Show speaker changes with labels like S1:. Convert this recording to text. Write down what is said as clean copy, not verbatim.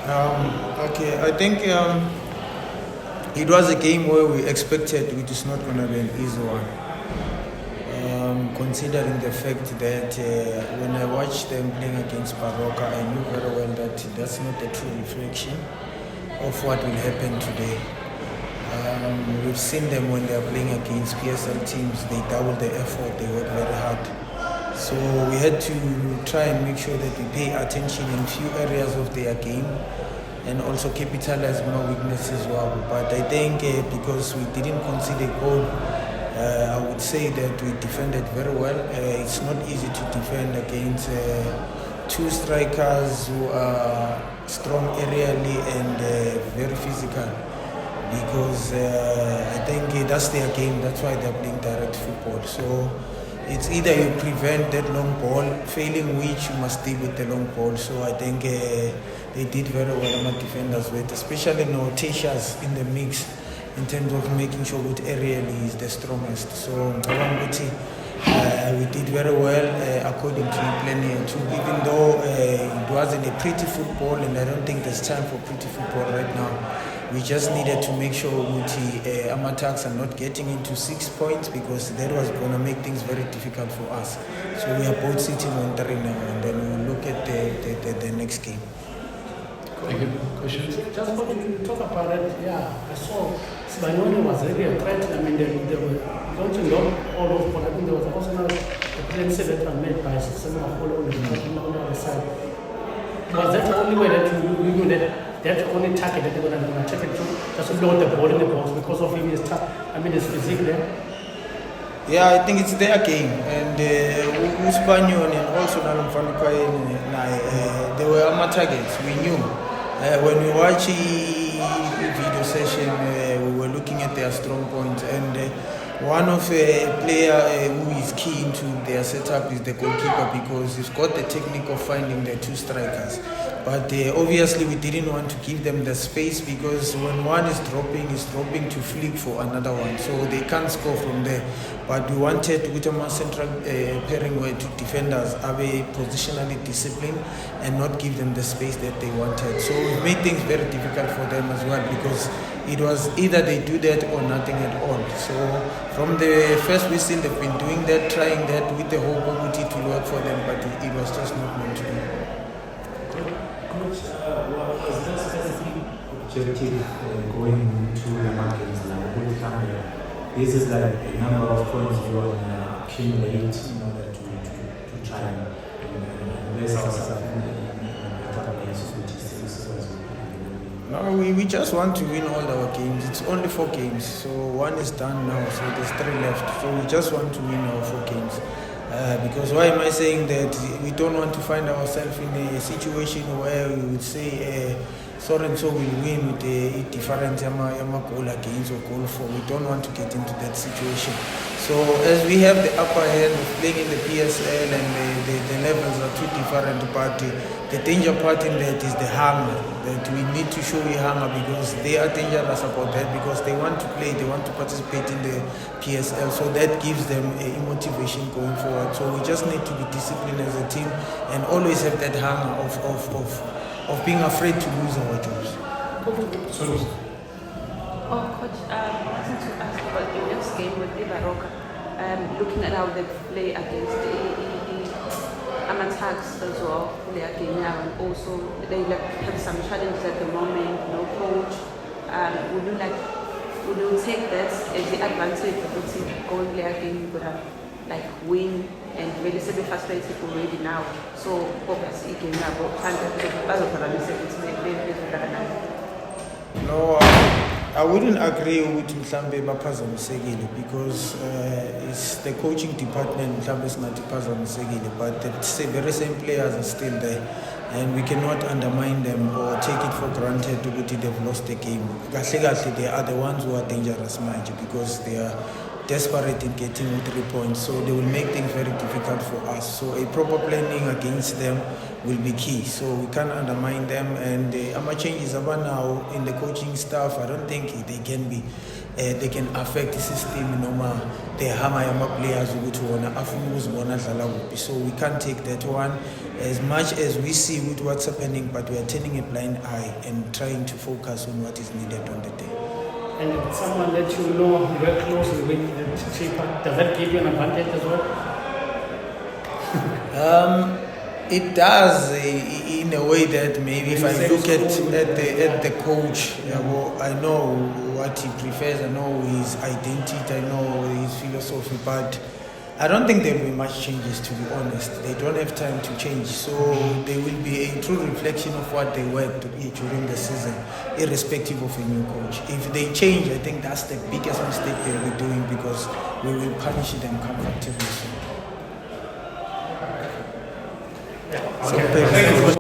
S1: Okay, I think it was a game where we expected it is not going to be an easy one. Considering the fact that when I watched them playing against Baroka, I knew very well that that's not a true reflection of what will happen today. We've seen them when they are playing against PSL teams, they double the effort, they work very hard. So we had to try and make sure that we pay attention in few areas of their game and also capitalize on our weaknesses as well. But I think because we didn't concede a goal, I would say that we defended very well. It's not easy to defend against two strikers who are strong aerially and very physical. Because I think that's their game, that's why they're playing direct football. So it's either you prevent that long ball, failing which you must deal with the long ball. So I think they did very well on the defenders with, especially Teshas in the mix in terms of making sure that aerially is the strongest. So we did very well according to plan too, even though it wasn't a pretty football, and I don't think there's time for pretty football right now. We just needed to make sure that AmaTuks are not getting into 6 points, because that was going to make things very difficult for us. So we are both sitting on 3 now, and then we'll look at the next game.
S2: Thank you. Questions?
S3: Just want to talk about it. Yeah, I saw Sibanyoni was really a threat. I mean, they were going to knock all over, but I think there was also a plan that was made by Sisema on the other side. Was that the only way that you knew that? That's the only target that they're going to take it to, just to load the ball in the box because of him, his physique there.
S1: Yeah, I think it's their game, and Uspanion and also they were our targets. We knew when we watch the video session, we were looking at their strong points, and one of a player who is key into their setup is the goalkeeper, because he's got the technique of finding the two strikers. But obviously we didn't want to give them the space, because when one is dropping to flick for another one, so they can't score from there. But we wanted with a more central pairing where two defenders are positionally disciplined and not give them the space that they wanted. So we made things very difficult for them as well, because it was either they do that or nothing at all. So from the first whistle they've been doing that, trying that with the hope of it will work for them, but it was just not meant to be.
S4: Coach, was there a specific objective going to the markets now? This is like a number of points you want to accumulate in order to try and raise ourselves in the top place, which is
S1: No, we just want to win all our games. It's only 4 games, so one is done now, so there's 3 left. So we just want to win our 4 games. Because why am I saying that? We don't want to find ourselves in a situation where we would say so and so will win with a different goal against or goal for. We don't want to get into that situation. So as we have the upper hand of playing in the PSL, and the levels are too different, but the danger part in that is the hunger, that we need to show hunger, because they are dangerous about that, because they want to play, they want to participate in the PSL, so that gives them a motivation going forward. So we just need to be disciplined as a team and always have that hunger of being afraid to lose our jobs.
S2: So,
S5: Coach, I wanted to ask about the next game with Baroka. Looking at how they play against the AmaTuks as well, they are game now, and also they have some challenges at the moment. No coach. Would you take that as the advantage of the team going there again? You could have win and really be frustrated already now. So focus again now.
S1: No, I wouldn't agree with Mhlambe baphazamisekile, because it's the coaching department Mhlambe singathi phazamisekile, but the very same players are still there, and we cannot undermine them or take it for granted that they've lost the game. They are the ones who are dangerous, because they are desperate in getting 3 points, so they will make things very difficult for us. So a proper planning against them will be key. So we can't undermine them, and changes about now in the coaching staff. I don't think they can be. They can affect the system noma the hama players ukuthi wona afuna ukuzibona dlala kuphi, so we can't take that one. as much as we see with what's happening, but we are turning a blind eye and trying to focus on what is needed on the day.
S3: And if someone that you know work closely with the cheaper, does that give you an advantage as well?
S1: It does in a way that maybe if I look at the coach, I know what he prefers, I know his identity, I know his philosophy, but I don't think there will be much changes, to be honest. They don't have time to change, so there will be a true reflection of what they worked during the season, irrespective of a new coach. If they change, I think that's the biggest mistake they'll be doing, because we will punish them comfortably. So.